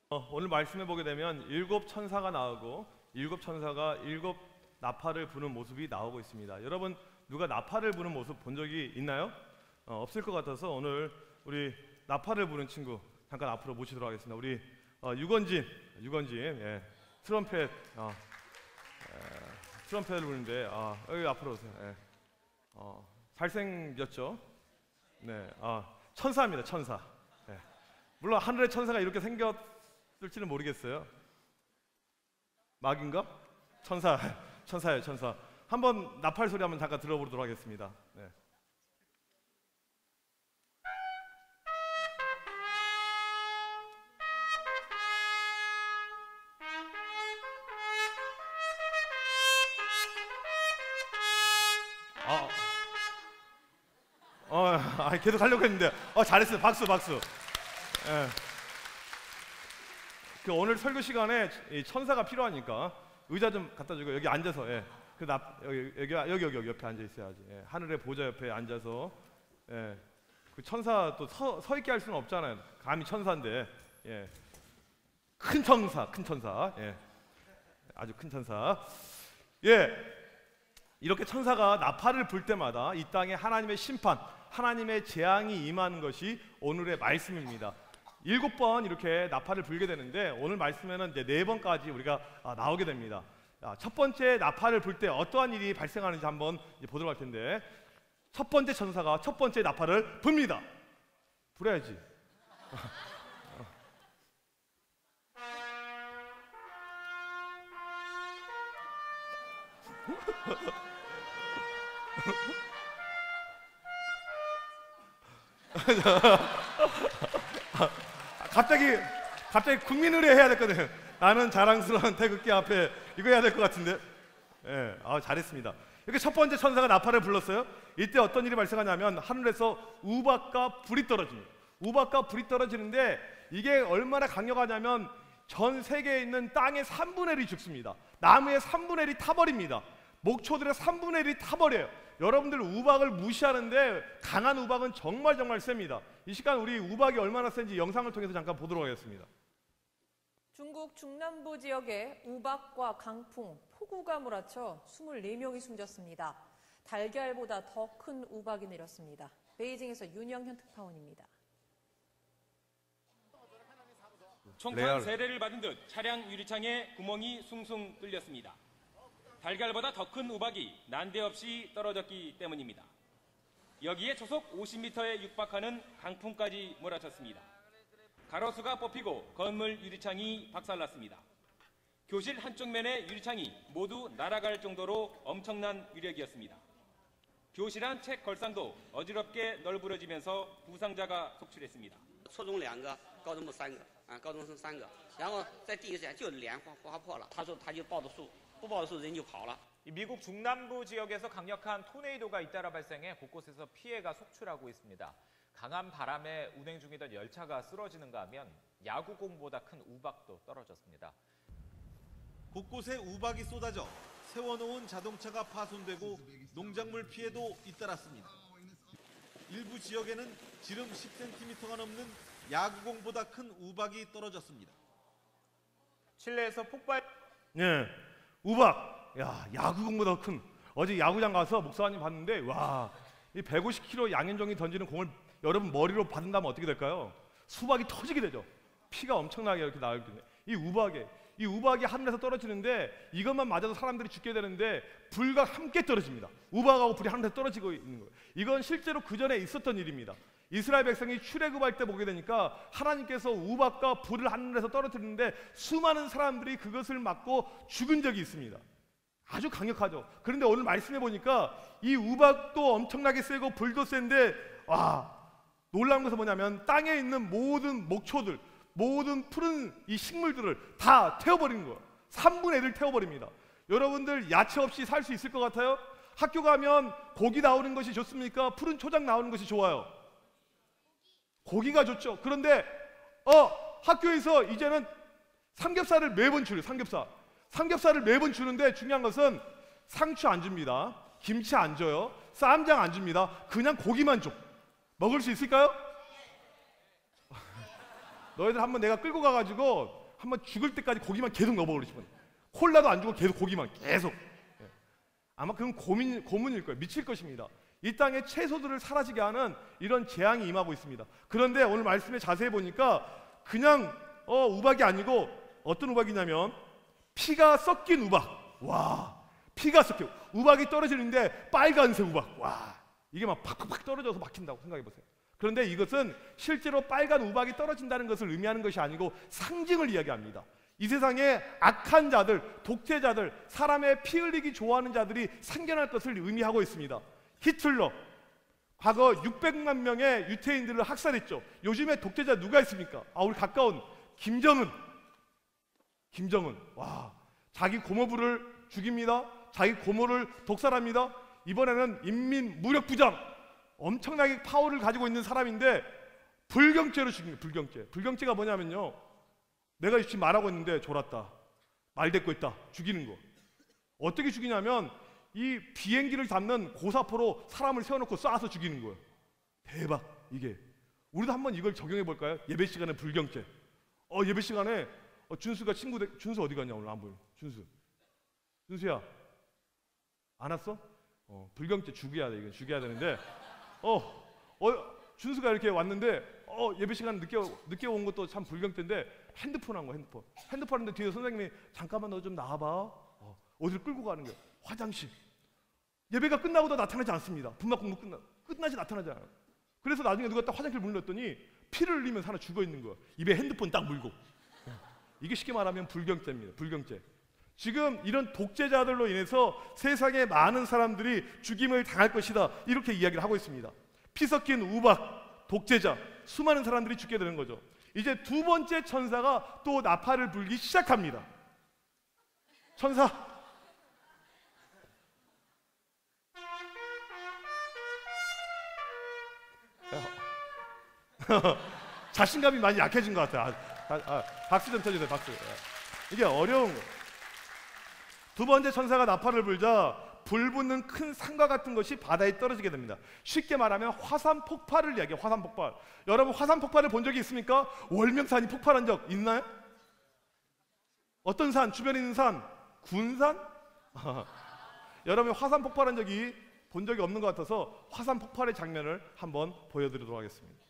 오늘 말씀해 보게 되면 일곱 천사가 나오고 일곱 천사가 일곱 나팔을 부는 모습이 나오고 있습니다. 여러분 누가 나팔을 부는 모습 본 적이 있나요? 없을 것 같아서 오늘 우리 나팔을 부는 친구 잠깐 앞으로 모시도록 하겠습니다. 우리 유건진 예, 트럼펫 트럼펫을 부는데 여기 앞으로 오세요. 예. 잘생겼죠? 네, 천사입니다. 천사. 예. 물론 하늘의 천사가 이렇게 생겼을지는 모르겠어요. 막인가? 천사예요, 천사. 한번 나팔 소리 한번 잠깐 들어보도록 하겠습니다. 네. 계속 하려고 했는데 잘했어요. 박수. 예. 오늘 설교 시간에 이 천사가 필요하니까 의자 좀 갖다 주고 여기 앉아서 여기 옆에 앉아 있어야지. 예. 하늘의 보좌 옆에 앉아서 예. 그 천사 또 서 있게 할 수는 없잖아요. 감히 천사인데 예. 큰 천사 예. 아주 큰 천사. 예. 이렇게 천사가 나팔을 불 때마다 이 땅에 하나님의 심판, 하나님의 재앙이 임하는 것이 오늘의 말씀입니다. 7번 이렇게 나팔을 불게 되는데 오늘 말씀에는 이제 4번까지 우리가 나오게 됩니다. 첫 번째 나팔을 불 때 어떠한 일이 발생하는지 한번 이제 보도록 할 텐데 첫 번째 천사가 첫 번째 나팔을 붑니다. 불어야지. 갑자기 국민의례 해야 됐거든요. 나는 자랑스러운 태극기 앞에 이거 해야 될 것 같은데. 예, 잘했습니다. 이렇게 첫 번째 천사가 나팔을 불렀어요. 이때 어떤 일이 발생하냐면 하늘에서 우박과 불이 떨어집니다. 우박과 불이 떨어지는데 이게 얼마나 강력하냐면 전 세계에 있는 땅의 3분의 1이 죽습니다. 나무의 3분의 1이 타버립니다. 목초들의 3분의 1이 타버려요. 여러분들 우박을 무시하는데 강한 우박은 정말 셉니다. 이 시간 우리 우박이 얼마나 센지 영상을 통해서 잠깐 보도록 하겠습니다. 중국 중남부 지역에 우박과 강풍, 폭우가 몰아쳐 24명이 숨졌습니다. 달걀보다 더 큰 우박이 내렸습니다. 베이징에서 윤영현 특파원입니다. 총탄 세례를 받은 듯 차량 유리창에 구멍이 숭숭 뚫렸습니다. 달걀보다 더 큰 우박이 난데없이 떨어졌기 때문입니다. 여기에 초속 50m에 육박하는 강풍까지 몰아쳤습니다. 가로수가 뽑히고 건물 유리창이 박살났습니다. 교실 한쪽 면의 유리창이 모두 날아갈 정도로 엄청난 위력이었습니다. 교실 안 책 걸상도 어지럽게 널브러지면서 부상자가 속출했습니다. 初中2个，高中部3个，高中生3个，然后在地上就脸划破了。他说他就抱着树，不抱着树人就跑了。 미국 중남부 지역에서 강력한 토네이도가 잇따라 발생해 곳곳에서 피해가 속출하고 있습니다. 강한 바람에 운행 중이던 열차가 쓰러지는가 하면 야구공보다 큰 우박도 떨어졌습니다. 곳곳에 우박이 쏟아져 세워놓은 자동차가 파손되고 농작물 피해도 잇따랐습니다. 일부 지역에는 지름 10cm가 넘는 야구공보다 큰 우박이 떨어졌습니다. 칠레에서 폭발. 네, 우박. 야, 야구공보다 큰. 어제 야구장 가서 목사님 봤는데 와, 이 150kg 양현종이 던지는 공을 여러분 머리로 받는다면 어떻게 될까요? 수박이 터지게 되죠. 피가 엄청나게 이렇게 나오거든요. 이 우박이 하늘에서 떨어지는데 이것만 맞아도 사람들이 죽게 되는데 불과 함께 떨어집니다. 우박하고 불이 하늘에서 떨어지고 있는 거예요. 이건 실제로 그 전에 있었던 일입니다. 이스라엘 백성이 출애굽할 때 보게 되니까 하나님께서 우박과 불을 하늘에서 떨어뜨리는데 수많은 사람들이 그것을 맞고 죽은 적이 있습니다. 아주 강력하죠. 그런데 오늘 말씀해 보니까 이 우박도 엄청나게 세고 불도 센데 놀라운 것은 뭐냐면 땅에 있는 모든 목초들, 모든 푸른 이 식물들을 다 태워버리는 거예요. 3분의 1을 태워버립니다. 여러분들 야채 없이 살 수 있을 것 같아요? 학교 가면 고기 나오는 것이 좋습니까? 푸른 초장 나오는 것이 좋아요? 고기가 좋죠. 그런데 학교에서 이제는 삼겹살을 매번 줘요. 삼겹살을 매번 주는데 중요한 것은 상추 안 줍니다. 김치 안 줘요. 쌈장 안 줍니다. 그냥 고기만 줘. 먹을 수 있을까요? 너희들 한번 내가 끌고 가가지고 한번 죽을 때까지 고기만 계속 넣어버리시면 콜라도 안 주고 계속 고기만 계속. 예. 아마 그건 고문일 거예요. 미칠 것입니다. 이 땅의 채소들을 사라지게 하는 이런 재앙이 임하고 있습니다. 그런데 오늘 말씀에 자세히 보니까 그냥 우박이 아니고 어떤 우박이냐면 피가 섞인 우박. 와, 피가 섞여. 우박이 떨어지는데 빨간색 우박. 와, 이게 막 팍팍팍 떨어져서 막힌다고 생각해 보세요. 그런데 이것은 실제로 빨간 우박이 떨어진다는 것을 의미하는 것이 아니고 상징을 이야기합니다. 이 세상에 악한 자들, 독재자들, 사람의 피 흘리기 좋아하는 자들이 생겨날 것을 의미하고 있습니다. 히틀러, 과거 600만 명의 유태인들을 학살했죠. 요즘에 독재자 누가 있습니까? 우리 가까운 김정은. 와, 자기 고모부를 죽입니다. 자기 고모를 독살합니다. 이번에는 인민무력부장, 엄청나게 파워를 가지고 있는 사람인데 불경죄로 죽입니다. 불경죄가 뭐냐면요, 내가 지금 말하고 있는데 졸았다, 말대꾸했다, 죽이는 거. 어떻게 죽이냐면 이 비행기를 잡는 고사포로 사람을 세워놓고 쏴서 죽이는 거예요. 대박. 이게 우리도 한번 이걸 적용해 볼까요? 예배 시간에 불경죄. 예배 시간에 준수가 준수 어디 갔냐? 오늘 안 보여. 준수야 안 왔어? 불경죄 죽여야 돼. 이건 죽여야 되는데 준수가 이렇게 왔는데 예배 시간 늦게 온 것도 참 불경죄인데 핸드폰 한 거야. 핸드폰 하는데 뒤에 선생님이 잠깐만 너 좀 나와봐. 어디를 끌고 가는 거야? 화장실. 예배가 끝나고도 나타나지 않습니다. 분막 공부 끝나지 나타나지 않아요. 그래서 나중에 누가 딱 화장실 문을 열었더니 피를 흘리면서 하나 죽어 있는 거야. 입에 핸드폰 딱 물고. 이게 쉽게 말하면 불경죄입니다. 불경죄. 지금 이런 독재자들로 인해서 세상에 많은 사람들이 죽임을 당할 것이다, 이렇게 이야기를 하고 있습니다. 피 섞인 우박, 독재자, 수많은 사람들이 죽게 되는 거죠. 이제 두 번째 천사가 또 나팔을 불기 시작합니다. 천사 자신감이 많이 약해진 것 같아요. 박수 좀 쳐주세요. 박수. 이게 어려운 거예요. 두 번째 천사가 나팔을 불자 불붙는 큰 산과 같은 것이 바다에 떨어지게 됩니다. 쉽게 말하면 화산 폭발을 이야기해요. 화산 폭발. 여러분 화산 폭발을 본 적이 있습니까? 월명산이 폭발한 적 있나요? 어떤 산? 주변에 있는 산? 군산? 여러분 화산 폭발한 적이 본 적이 없는 것 같아서 화산 폭발의 장면을 한번 보여드리도록 하겠습니다.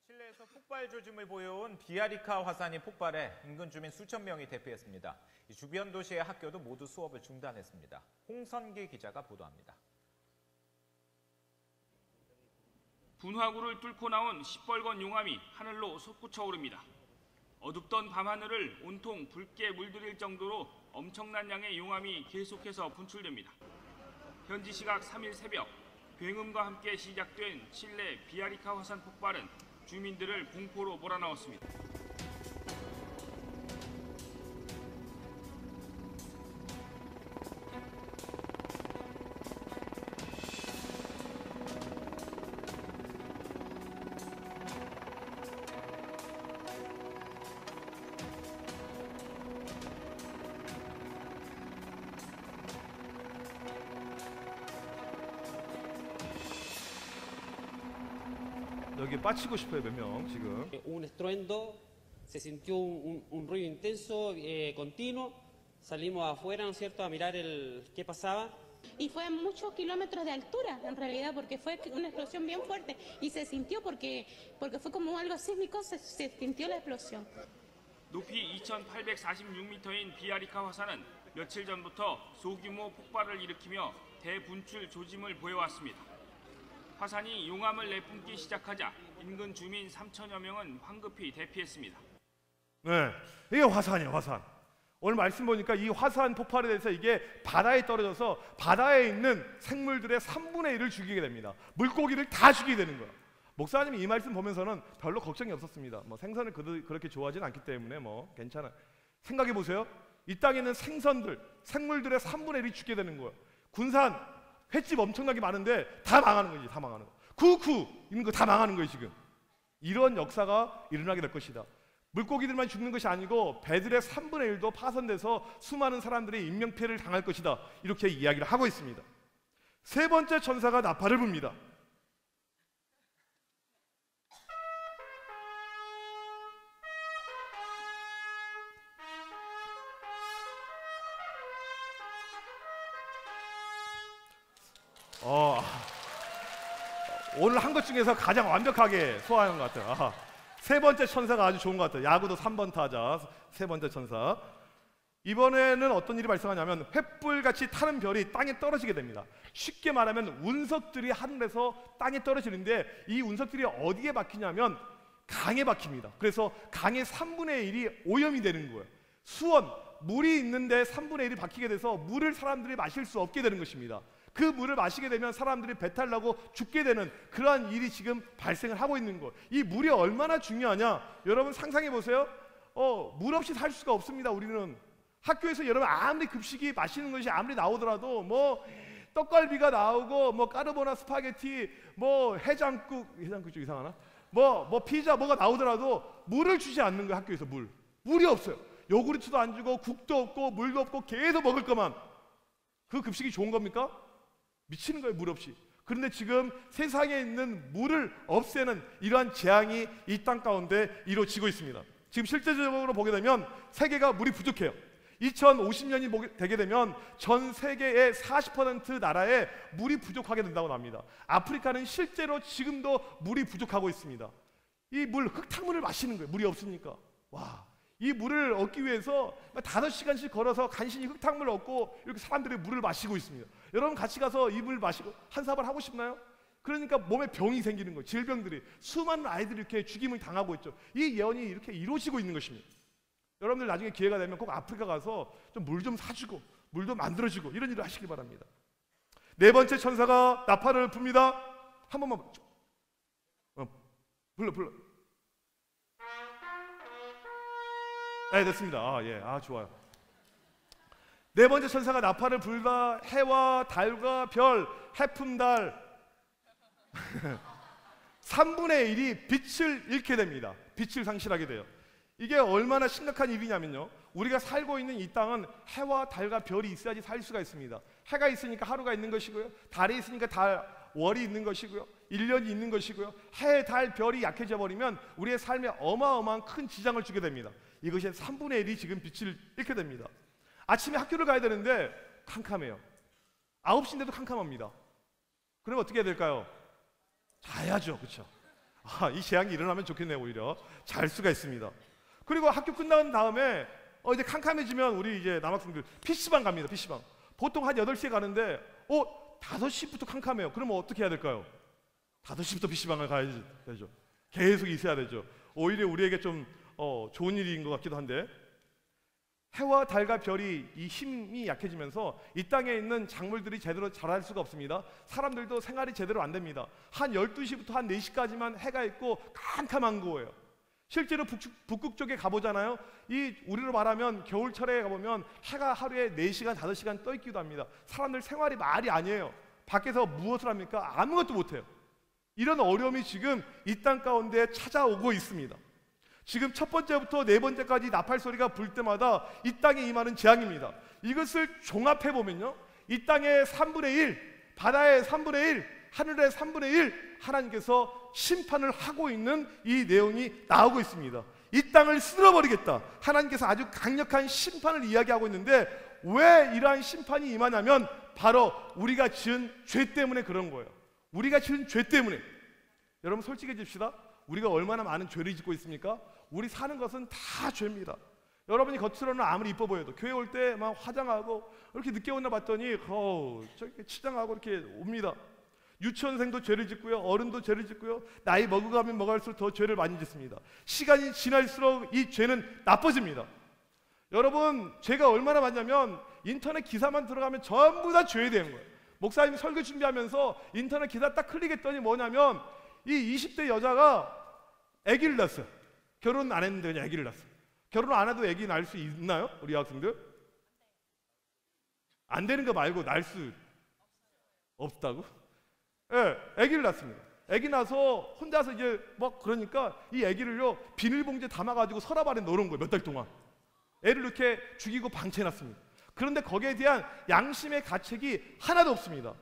칠레에서 폭발 조짐을 보여온 비아리카 화산이 폭발해 인근 주민 수천 명이 대피했습니다. 주변 도시의 학교도 모두 수업을 중단했습니다. 홍선기 기자가 보도합니다. 분화구를 뚫고 나온 시뻘건 용암이 하늘로 솟구쳐 오릅니다. 어둡던 밤하늘을 온통 붉게 물들일 정도로 엄청난 양의 용암이 계속해서 분출됩니다. 현지 시각 3일 새벽 굉음과 함께 시작된 칠레 비아리카 화산 폭발은 주민들을 공포로 몰아넣었습니다. 여기 빠치고 싶어요. 몇 명 지금. Un estruendo, se sintió un ruido intenso, continuo. Salimos afuera, ¿no es cierto?, a mirar qué pasaba. Y fue a muchos kilómetros de altura, en realidad, porque fue una explosión bien fuerte y se sintió porque fue como algo sísmico, se sintió la explosión. 높이 2,846m인 비아리카 화산은 며칠 전부터 소규모 폭발을 일으키며 대분출 조짐을 보여왔습니다. 화산이 용암을 내뿜기 시작하자 인근 주민 3천여 명은 황급히 대피했습니다. 네, 이게 화산이에요. 화산. 오늘 말씀 보니까 이 화산 폭발에 대해서 이게 바다에 떨어져서 바다에 있는 생물들의 3분의 1을 죽이게 됩니다. 물고기를 다 죽이게 되는 거예요. 목사님이 이 말씀 보면서는 별로 걱정이 없었습니다. 생선을 그렇게 좋아하지는 않기 때문에 괜찮아요. 생각해 보세요. 이 땅에 있는 생선들, 생물들의 3분의 1이 죽게 되는 거예요. 군산 횟집 엄청나게 많은데 다 망하는 거지. 다 망하는 거. 쿠쿠 있는 거 다 망하는 거예요. 지금 이런 역사가 일어나게 될 것이다. 물고기들만 죽는 것이 아니고 배들의 3분의 1도 파손돼서 수많은 사람들이 인명피해를 당할 것이다. 이렇게 이야기를 하고 있습니다. 세 번째 천사가 나팔을 붑니다. 오늘 한 것 중에서 가장 완벽하게 소화한 것 같아요. 아하. 세 번째 천사가 아주 좋은 것 같아요. 야구도 3번 타자 세 번째 천사. 이번에는 어떤 일이 발생하냐면 횃불같이 타는 별이 땅에 떨어지게 됩니다. 쉽게 말하면 운석들이 하늘에서 땅에 떨어지는데 이 운석들이 어디에 박히냐면 강에 박힙니다. 그래서 강의 3분의 1이 오염이 되는 거예요. 수원, 물이 있는데 3분의 1이 박히게 돼서 물을 사람들이 마실 수 없게 되는 것입니다. 그 물을 마시게 되면 사람들이 배탈 나고 죽게 되는 그러한 일이 지금 발생을 하고 있는 거예요. 이 물이 얼마나 중요하냐? 여러분 상상해 보세요. 물 없이 살 수가 없습니다. 우리는 학교에서 여러분 아무리 급식이 맛있는 것이 아무리 나오더라도 뭐 떡갈비가 나오고 뭐 까르보나 스파게티 뭐 해장국 좀 이상하나? 뭐 피자 뭐가 나오더라도 물을 주지 않는 거예요. 학교에서 물이 없어요. 요구르트도 안 주고 국도 없고 물도 없고 계속 먹을 것만. 그 급식이 좋은 겁니까? 미치는 거예요. 물 없이. 그런데 지금 세상에 있는 물을 없애는 이러한 재앙이 이 땅 가운데 이루어지고 있습니다. 지금 실제적으로 보게 되면 세계가 물이 부족해요. 2050년이 되게 되면 전 세계의 40% 나라에 물이 부족하게 된다고 합니다. 아프리카는 실제로 지금도 물이 부족하고 있습니다. 이 흙탕물을 마시는 거예요. 물이 없으니까. 와, 이 물을 얻기 위해서 5시간씩 걸어서 간신히 흙탕물을 얻고 이렇게 사람들이 물을 마시고 있습니다. 여러분 같이 가서 이 물 마시고 한 사발 하고 싶나요? 그러니까 몸에 병이 생기는 거예요. 질병들이. 수많은 아이들이 이렇게 죽임을 당하고 있죠. 이 예언이 이렇게 이루어지고 있는 것입니다. 여러분들 나중에 기회가 되면 꼭 아프리카 가서 좀 물 좀 사주고 물 좀 만들어주고 이런 일을 하시기 바랍니다. 네 번째 천사가 나팔을 붑니다. 한 번만 불러. 네, 됐습니다. 예, 좋아요. 네 번째 천사가 나팔을 불다 해와 달과 별, 해품달 3분의 1이 빛을 잃게 됩니다. 빛을 상실하게 돼요. 이게 얼마나 심각한 일이냐면요, 우리가 살고 있는 이 땅은 해와 달과 별이 있어야지 살 수가 있습니다. 해가 있으니까 하루가 있는 것이고요, 달이 있으니까 월이 있는 것이고요, 1년이 있는 것이고요. 해, 달, 별이 약해져 버리면 우리의 삶에 어마어마한 큰 지장을 주게 됩니다. 이것이 3분의 1이 지금 빛을 잃게 됩니다. 아침에 학교를 가야 되는데 캄캄해요. 9시인데도 캄캄합니다. 그럼 어떻게 해야 될까요? 자야죠. 그렇죠? 이 재앙이 일어나면 좋겠네요. 오히려 잘 수가 있습니다. 그리고 학교 끝난 다음에 이제 캄캄해지면 우리 이제 남학생들 PC방 갑니다. PC방. 보통 한 8시에 가는데 5시부터 캄캄해요. 그러면 어떻게 해야 될까요? 5시부터 PC방을 가야 되죠. 계속 있어야 되죠. 오히려 우리에게 좀 좋은 일인 것 같기도 한데, 해와 달과 별이 이 힘이 약해지면서 이 땅에 있는 작물들이 제대로 자랄 수가 없습니다. 사람들도 생활이 제대로 안 됩니다. 한 12시부터 한 4시까지만 해가 있고 캄캄한 거예요. 실제로 북극 쪽에 가보잖아요. 우리로 말하면 겨울철에 가보면 해가 하루에 4시간, 5시간 떠 있기도 합니다. 사람들 생활이 말이 아니에요. 밖에서 무엇을 합니까? 아무것도 못해요. 이런 어려움이 지금 이 땅 가운데 찾아오고 있습니다. 지금 첫 번째부터 네 번째까지 나팔 소리가 불 때마다 이 땅에 임하는 재앙입니다. 이것을 종합해 보면요, 이 땅의 3분의 1, 바다의 3분의 1, 하늘의 3분의 1 하나님께서 심판을 하고 있는 이 내용이 나오고 있습니다. 이 땅을 쓸어버리겠다, 하나님께서 아주 강력한 심판을 이야기하고 있는데, 왜 이러한 심판이 임하냐면 바로 우리가 지은 죄 때문에 그런 거예요. 우리가 지은 죄 때문에. 여러분 솔직해집시다. 우리가 얼마나 많은 죄를 짓고 있습니까? 우리 사는 것은 다 죄입니다. 여러분이 겉으로는 아무리 이뻐 보여도 교회 올 때 막 화장하고 이렇게 늦게 오나 봤더니 저렇게 치장하고 이렇게 옵니다. 유치원생도 죄를 짓고요, 어른도 죄를 짓고요, 나이 먹어가면 먹을수록 더 죄를 많이 짓습니다. 시간이 지날수록 이 죄는 나빠집니다. 여러분, 죄가 얼마나 많냐면 인터넷 기사만 들어가면 전부 다 죄에 대한 거예요. 목사님이 설교 준비하면서 인터넷 기사 딱 클릭했더니 뭐냐면 이 20대 여자가 아기를 낳았어요. 결혼 안 했는데 그냥 아기를 낳았어요. 결혼 안 해도 아기 낳을 수 있나요? 우리 학생들? 안 되는 거 말고 낳을 수 없다고? 예, 아기를 낳습니다. 아기 낳아서 혼자서 이제 막 그러니까 이 아기를요 비닐봉지에 담아가지고 서랍 안에 넣어놓은 거예요. 몇 달 동안. 애를 이렇게 죽이고 방치해놨습니다. 그런데 거기에 대한 양심의 가책이 하나도 없습니다.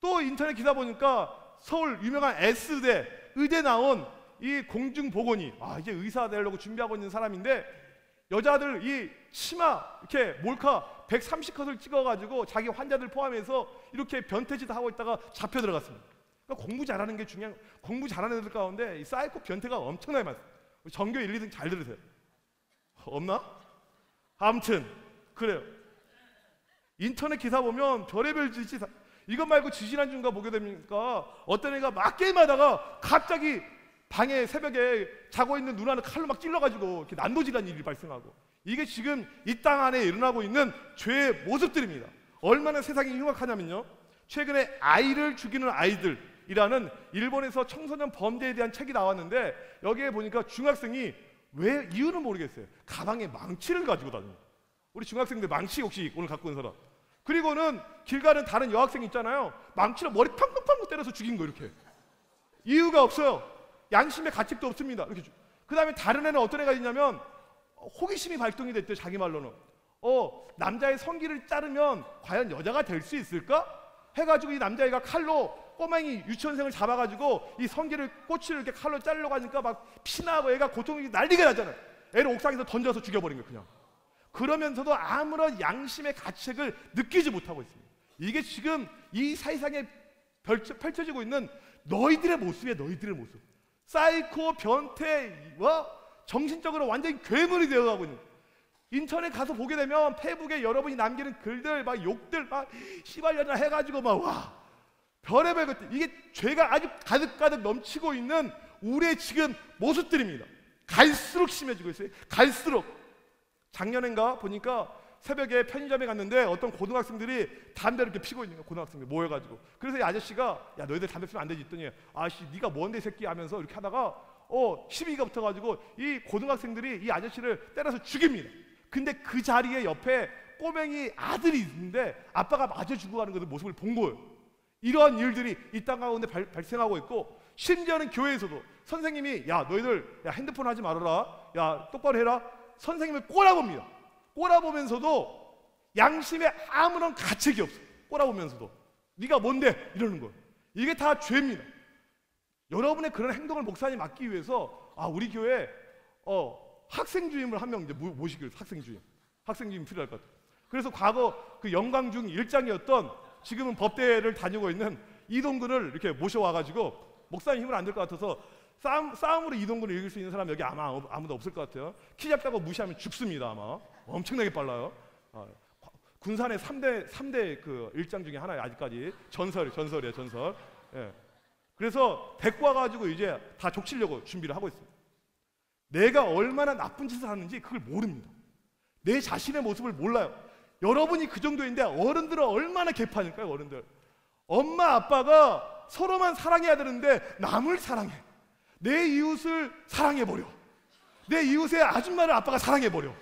또 인터넷 기사 보니까 서울 유명한 S대 의대 나온 이 공중보건이 이제 의사 되려고 준비하고 있는 사람인데, 여자들 이 치마 이렇게 몰카 130컷을 찍어가지고 자기 환자들 포함해서 이렇게 변태짓 하고 있다가 잡혀 들어갔습니다. 그러니까 공부 잘하는 게 중요한, 공부 잘하는 애들 가운데 이 사이코 변태가 엄청나게 많습니다. 전교 1, 2등 잘 들으세요. 없나? 아무튼 그래요. 인터넷 기사 보면 별의별 짓이 이것 말고 지지난주인가 보게 됩니까? 어떤 애가 막 게임하다가 갑자기 방에 새벽에 자고 있는 누나를 칼로 막 찔러가지고 이렇게 난도질한 일이 발생하고, 이게 지금 이 땅 안에 일어나고 있는 죄의 모습들입니다. 얼마나 세상이 흉악하냐면요, 최근에 아이를 죽이는 아이들이라는 일본에서 청소년 범죄에 대한 책이 나왔는데, 여기에 보니까 중학생이 왜 이유는 모르겠어요. 가방에 망치를 가지고 다닙니다. 우리 중학생들 망치 혹시 오늘 갖고 온 사람? 그리고는 길 가는 다른 여학생 있잖아요. 망치로 머리 팡팡팡 때려서 죽인 거 이렇게. 이유가 없어요. 양심의 가책도 없습니다. 이렇게. 그 다음에 다른 애는 어떤 애가 있냐면 호기심이 발동이 됐대요. 자기 말로는. 남자의 성기를 자르면 과연 여자가 될 수 있을까? 해가지고 이 남자애가 칼로 꼬맹이 유치원생을 잡아가지고 이 성기를 꼬치를 이렇게 칼로 자르려고 하니까 막 피나고 애가 고통이 난리가 나잖아요. 애를 옥상에서 던져서 죽여버린 거예요. 그냥. 그러면서도 아무런 양심의 가책을 느끼지 못하고 있습니다. 이게 지금 이 세상에 펼쳐지고 있는 너희들의 모습이에요. 너희들의 모습. 사이코 변태와 정신적으로 완전히 괴물이 되어가고 있는. 인터넷 가서 보게 되면 페이북에 여러분이 남기는 글들 막 욕들 막 씨발년이나 해가지고 막 와 별의별 것들, 이게 죄가 아주 가득가득 넘치고 있는 우리의 지금 모습들입니다. 갈수록 심해지고 있어요. 갈수록. 작년인가 보니까 새벽에 편의점에 갔는데 어떤 고등학생들이 담배를 이렇게 피고 있는 거예요. 고등학생들 모여가지고. 그래서 이 아저씨가 야 너희들 담배 피면 안 되지 했더니 아씨 네가 뭔데 새끼 하면서 이렇게 하다가 시비가 붙어가지고 이 고등학생들이 이 아저씨를 때려서 죽입니다. 근데 그 자리에 옆에 꼬맹이 아들이 있는데 아빠가 맞아 죽고 가는 그 모습을 본 거예요. 이러한 일들이 이 땅 가운데 발생하고 있고, 심지어는 교회에서도 선생님이 야 너희들 야 핸드폰 하지 말아라, 야 똑바로 해라, 선생님을 꼬라봅니다. 꼬라보면서도 양심에 아무런 가책이 없어요. 꼬라보면서도 네가 뭔데 이러는 거예요. 이게 다 죄입니다. 여러분의 그런 행동을 목사님 막기 위해서 우리 교회 학생 주임을 한 명 이제 모시기로, 학생 주임 필요할 것 같아요. 그래서 과거 그 영광중 일장이었던, 지금은 법대를 다니고 있는 이동근을 이렇게 모셔와가지고, 목사님 힘을 안 될 것 같아서 싸움으로 이동근을 이길 수 있는 사람 여기 아마 아무도 없을 것 같아요. 키 작다고 무시하면 죽습니다. 아마 엄청나게 빨라요. 군산의 3대 그 일장 중에 하나예요. 아직까지 전설이에요. 전설. 예. 그래서 데리고 와가지고 이제 다 족치려고 준비를 하고 있습니다. 내가 얼마나 나쁜 짓을 하는지 그걸 모릅니다. 내 자신의 모습을 몰라요. 여러분이 그 정도인데 어른들은 얼마나 개판일까요? 어른들. 엄마 아빠가 서로만 사랑해야 되는데 남을 사랑해. 내 이웃을 사랑해버려. 내 이웃의 아줌마를 아빠가 사랑해버려.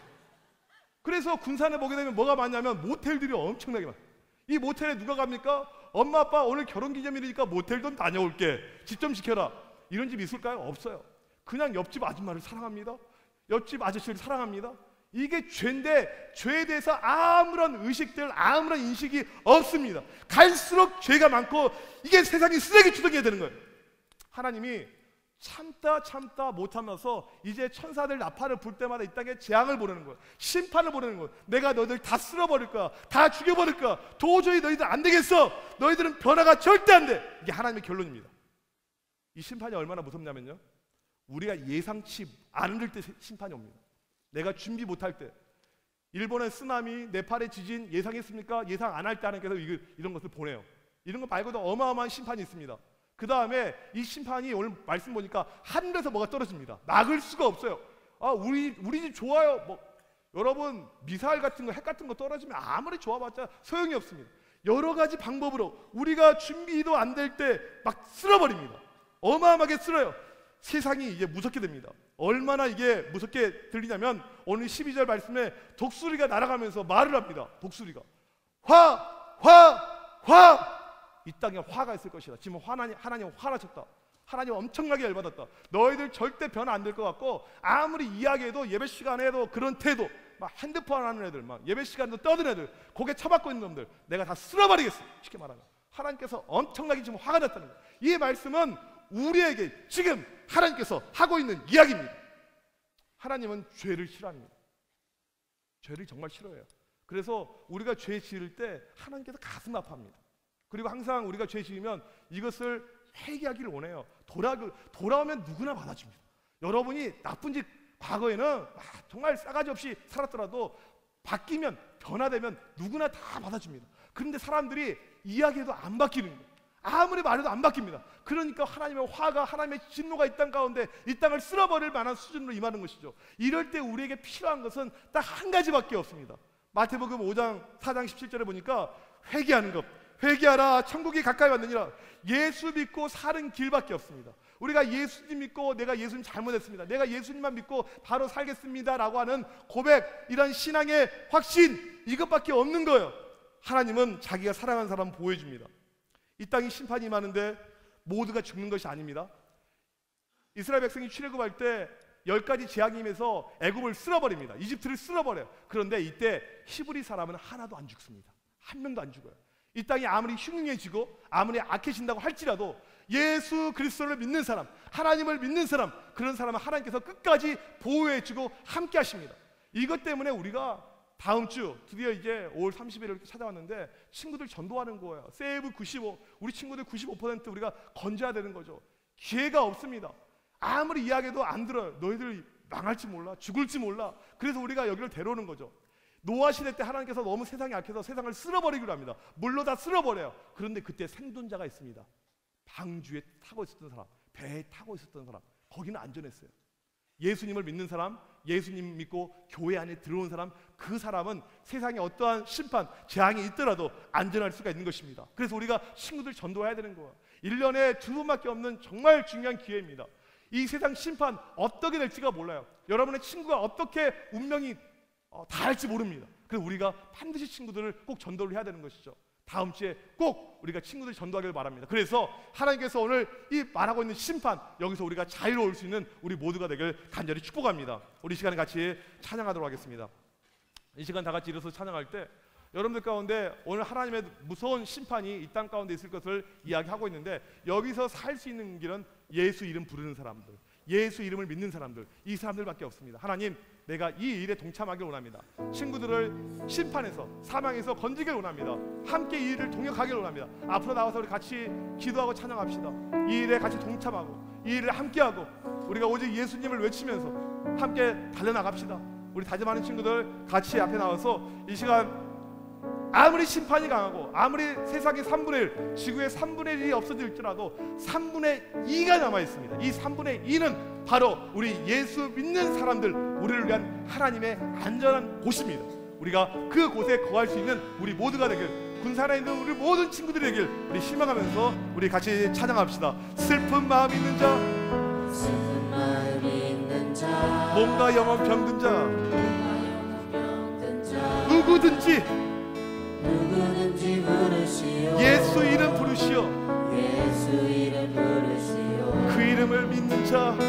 그래서 군산에 보게 되면 뭐가 많냐면 모텔들이 엄청나게 많아요. 이 모텔에 누가 갑니까? 엄마 아빠 오늘 결혼기념일이니까 모텔 좀 다녀올게, 집 좀 지켜라. 이런 집 있을까요? 없어요. 그냥 옆집 아줌마를 사랑합니다. 옆집 아저씨를 사랑합니다. 이게 죄인데 죄에 대해서 아무런 의식들, 아무런 인식이 없습니다. 갈수록 죄가 많고 이게 세상이 쓰레기 투성이가 되는 거예요. 하나님이 참다 못하면서 이제 천사들 나팔을 불 때마다 이 땅에 재앙을 보내는 거예요. 심판을 보내는 거예요. 내가 너희들 다 쓸어버릴 거야. 다 죽여버릴 거야. 도저히 너희들 안 되겠어. 너희들은 변화가 절대 안 돼. 이게 하나님의 결론입니다. 이 심판이 얼마나 무섭냐면요, 우리가 예상치 않을 때 심판이 옵니다. 내가 준비 못할 때. 일본의 쓰나미, 네팔의 지진 예상했습니까? 예상 안 할 때 하나님께서 이런 것을 보내요. 이런 거 말고도 어마어마한 심판이 있습니다. 그 다음에 이 심판이 오늘 말씀 보니까 하늘에서 뭐가 떨어집니다. 막을 수가 없어요. 우리 집 좋아요. 여러분 미사일 같은 거, 핵 같은 거 떨어지면 아무리 좋아봤자 소용이 없습니다. 여러 가지 방법으로 우리가 준비도 안 될 때 막 쓸어버립니다. 어마어마하게 쓸어요. 세상이 이제 무섭게 됩니다. 얼마나 이게 무섭게 들리냐면 오늘 12절 말씀에 독수리가 날아가면서 말을 합니다. 독수리가 화! 이 땅에 화가 있을 것이다. 지금 하나님 화나셨다. 하나님 엄청나게 열받았다. 너희들 절대 변화 안 될 것 같고, 아무리 이야기해도 예배 시간에도 그런 태도, 막 핸드폰 하는 애들, 막 예배 시간도 떠든 애들, 고개 쳐박고 있는 놈들 내가 다 쓸어버리겠어. 쉽게 말하면 하나님께서 엄청나게 지금 화가 났다는 거예요. 이 말씀은 우리에게 지금 하나님께서 하고 있는 이야기입니다. 하나님은 죄를 싫어합니다. 죄를 정말 싫어해요. 그래서 우리가 죄 지을 때 하나님께서 가슴 아파합니다. 그리고 항상 우리가 죄 지으면 이것을 회개하기를 원해요. 돌아오면 누구나 받아줍니다. 여러분이 나쁜 짓 과거에는 정말 싸가지 없이 살았더라도 바뀌면, 변화되면 누구나 다 받아줍니다. 그런데 사람들이 이야기해도 안 바뀌는 거예요. 아무리 말해도 안 바뀝니다. 그러니까 하나님의 화가, 하나님의 진노가 이 땅 가운데 이 땅을 쓸어버릴 만한 수준으로 임하는 것이죠. 이럴 때 우리에게 필요한 것은 딱 한 가지밖에 없습니다. 마태복음 5장 4장 17절에 보니까 회개하는 것, 회개하라 천국이 가까이 왔느니라. 예수 믿고 사는 길밖에 없습니다. 우리가 예수님 믿고 내가 예수님 잘못했습니다, 내가 예수님만 믿고 바로 살겠습니다 라고 하는 고백, 이런 신앙의 확신, 이것밖에 없는 거예요. 하나님은 자기가 사랑하는 사람 보호해줍니다. 이 땅이 심판이 많은데 모두가 죽는 것이 아닙니다. 이스라엘 백성이 출애굽할 때 10가지 재앙이 임해서 애굽을 쓸어버립니다. 이집트를 쓸어버려요. 그런데 이때 히브리 사람은 하나도 안 죽습니다. 한 명도 안 죽어요. 이 땅이 아무리 흉흉해지고 아무리 악해진다고 할지라도 예수 그리스도를 믿는 사람, 하나님을 믿는 사람, 그런 사람은 하나님께서 끝까지 보호해주고 함께 하십니다. 이것 때문에 우리가 다음 주 드디어 이제 5월 30일을 이렇게 찾아왔는데 친구들 전도하는 거예요. 세이브 95, 우리 친구들 95% 우리가 건져야 되는 거죠. 기회가 없습니다. 아무리 이야기해도 안 들어요. 너희들 망할지 몰라, 죽을지 몰라. 그래서 우리가 여기를 데려오는 거죠. 노아 시대 때 하나님께서 너무 세상이 악해서 세상을 쓸어버리기로 합니다. 물로 다 쓸어버려요. 그런데 그때 생존자가 있습니다. 방주에 타고 있었던 사람, 배에 타고 있었던 사람, 거기는 안전했어요. 예수님을 믿는 사람, 예수님 믿고 교회 안에 들어온 사람, 그 사람은 세상에 어떠한 심판, 재앙이 있더라도 안전할 수가 있는 것입니다. 그래서 우리가 친구들 전도해야 되는 거예요. 1년에 2번밖에 없는 정말 중요한 기회입니다. 이 세상 심판 어떻게 될지가 몰라요. 여러분의 친구가 어떻게 운명이 다 할지 모릅니다. 그래서 우리가 반드시 친구들을 꼭 전도를 해야 되는 것이죠. 다음 주에 꼭 우리가 친구들 전도하기를 바랍니다. 그래서 하나님께서 오늘 이 말하고 있는 심판, 여기서 우리가 자유로울 수 있는 우리 모두가 되길 간절히 축복합니다. 우리 시간에 같이 찬양하도록 하겠습니다. 이 시간 다 같이 일어서 찬양할 때 여러분들 가운데 오늘 하나님의 무서운 심판이 이 땅 가운데 있을 것을 이야기하고 있는데, 여기서 살 수 있는 길은 예수 이름 부르는 사람들, 예수 이름을 믿는 사람들, 이 사람들밖에 없습니다. 하나님, 내가 이 일에 동참하길 원합니다. 친구들을 심판에서, 사망에서 건지길 원합니다. 함께 이 일을 동역하길 원합니다. 앞으로 나와서 우리 같이 기도하고 찬양합시다. 이 일에 같이 동참하고 이 일을 함께하고 우리가 오직 예수님을 외치면서 함께 달려나갑시다. 우리 다짐하는 친구들 같이 앞에 나와서 이 시간 아무리 심판이 강하고 아무리 세상의 3분의 1, 지구의 3분의 1이 없어질지라도 3분의 2가 남아있습니다. 이 3분의 2는 바로 우리 예수 믿는 사람들, 우리를 위한 하나님의 안전한 곳입니다. 우리가 그 곳에 거할 수 있는 우리 모두가 되길, 군산에 있는 우리 모든 친구들이 되길 우리 희망하면서 우리 같이 찬양합시다. 슬픈 마음 있는 자, 슬픈 마음 있는 자, 몸과 영혼 병든 자, 누구든지 부르시오. 예수 이름 부르시오. 예수 이름 부르시오. 그 이름을 믿는 자, 그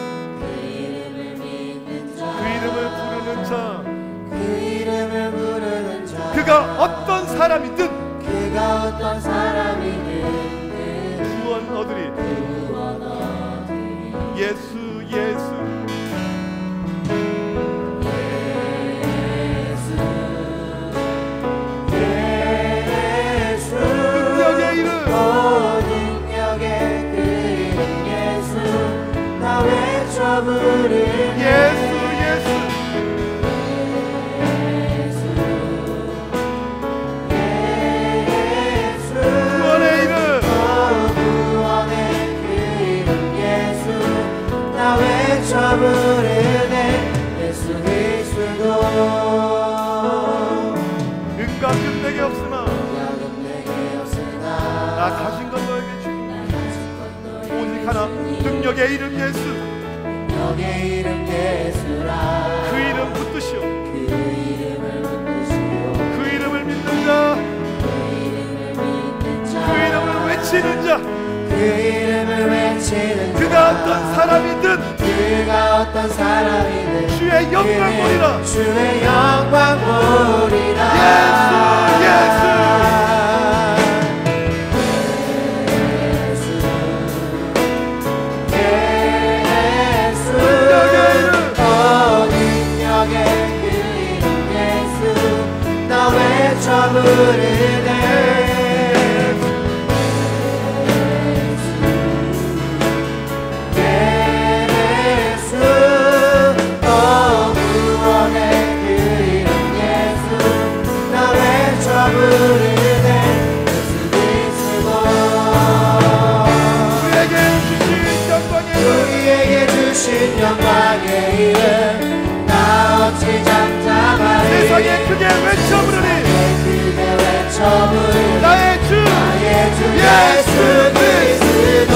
이름을 믿는 자, 그 이름을 부르는 자, 그 이름을 부르는 자, 그가 어떤 사람이든 그가 어떤 사람이든 구원 얻으리. 구원 얻으리. 예수 예수 능력의 이름 예수, 능력의 이름 예수라. 그 이름 붙드시오. 그 이름을 붙드시오. 그 이름을 믿는 자, 그 이름을 믿는 자, 그 이름을 외치는 자, 그 이름을 외치는 자, 그가 어떤 사람이든 그가 어떤 사람이든 주의 영광 보리라. 주의 영광 보리라. 예수 예수 부르네. 영광의 이름 나 어찌 잠잠하리 세상에 크게 외쳐 부르리 크게 외쳐 부르리 나의 주 예수 그리스도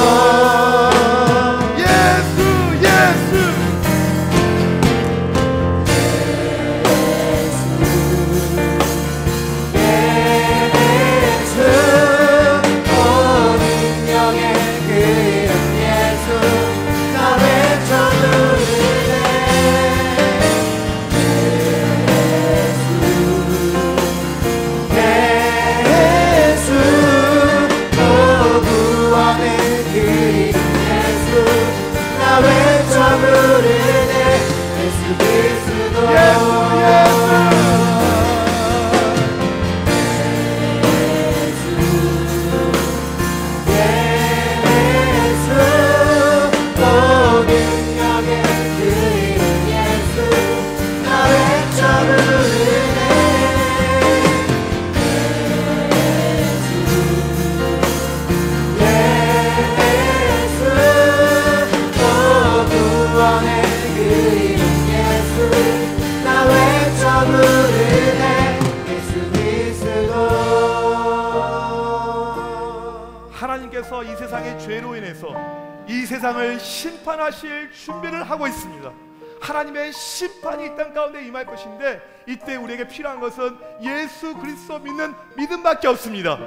하나님께서 이 세상의 죄로 인해서 이 세상을 심판하실 준비를 하고 있습니다. 하나님의 심판이 이 땅 가운데 임할 것인데 이때 우리에게 필요한 것은 예수 그리스도 믿는 믿음밖에 없습니다.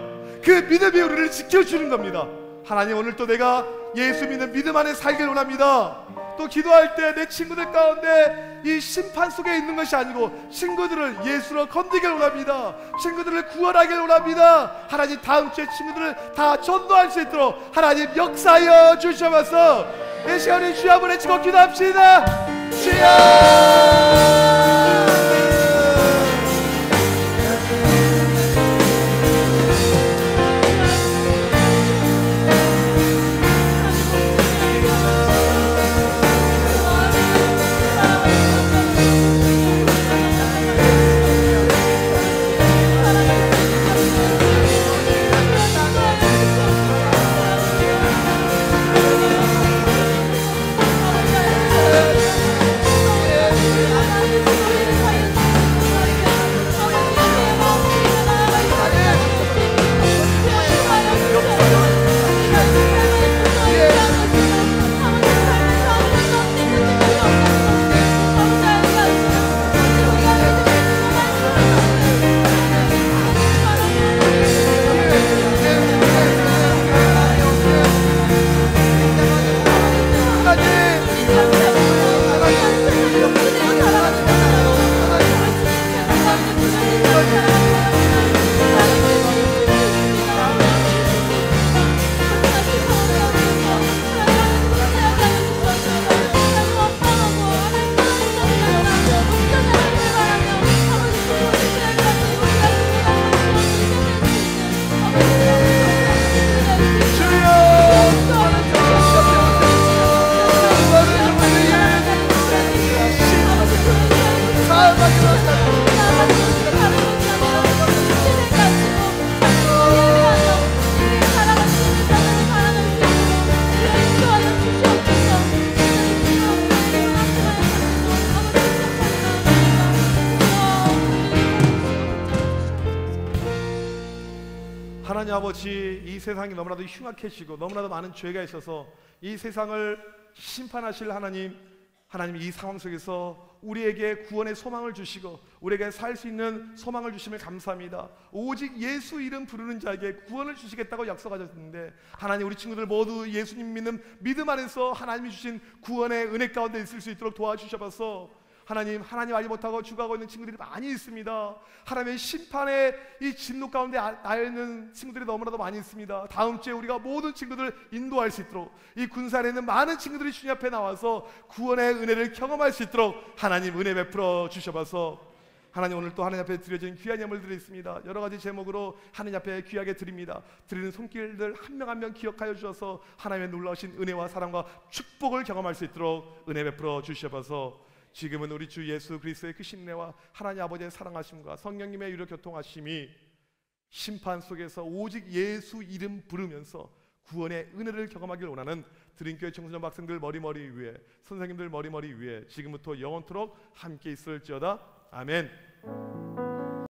그 믿음이 우리를 지켜주는 겁니다. 하나님, 오늘 또 내가 예수 믿는 믿음 안에 살길 원합니다. 또 기도할 때 내 친구들 가운데 이 심판 속에 있는 것이 아니고 친구들을 예수로 건드리길 원합니다. 친구들을 구원하길 원합니다. 하나님, 다음 주에 친구들을 다 전도할 수 있도록 하나님 역사하여 주셔서 이 시간에 주여 한번 외치고 기도합시다. 주여! 하나님 아버지, 이 세상이 너무나도 흉악해지고 너무나도 많은 죄가 있어서 이 세상을 심판하실 하나님, 이 상황 속에서 우리에게 구원의 소망을 주시고 우리에게 살 수 있는 소망을 주심을 감사합니다. 오직 예수 이름 부르는 자에게 구원을 주시겠다고 약속하셨는데 하나님, 우리 친구들 모두 예수님 믿는 믿음 안에서 하나님이 주신 구원의 은혜 가운데 있을 수 있도록 도와주셔서 하나님 알지 못하고 죽어가고 있는 친구들이 많이 있습니다. 하나님의 심판의 이 진노 가운데 있는 친구들이 너무나도 많이 있습니다. 다음 주에 우리가 모든 친구들을 인도할 수 있도록 이 군산에 있는 많은 친구들이 주님 앞에 나와서 구원의 은혜를 경험할 수 있도록 하나님 은혜 베풀어 주셔서 하나님, 오늘 또 하나님 앞에 드려진 귀한 예물들이 있습니다. 여러 가지 제목으로 하나님 앞에 귀하게 드립니다. 드리는 손길들 한 명 한 명 기억하여 주셔서 하나님의 놀라우신 은혜와 사랑과 축복을 경험할 수 있도록 은혜 베풀어 주셔서 지금은 우리 주 예수 그리스도의 그 신뢰와 하나님 아버지의 사랑하심과 성령님의 유료 교통하심이 심판 속에서 오직 예수 이름 부르면서 구원의 은혜를 경험하길 원하는 드림교회 청소년 학생들 머리머리 위에, 선생님들 머리머리 위에 지금부터 영원토록 함께 있을지어다. 아멘.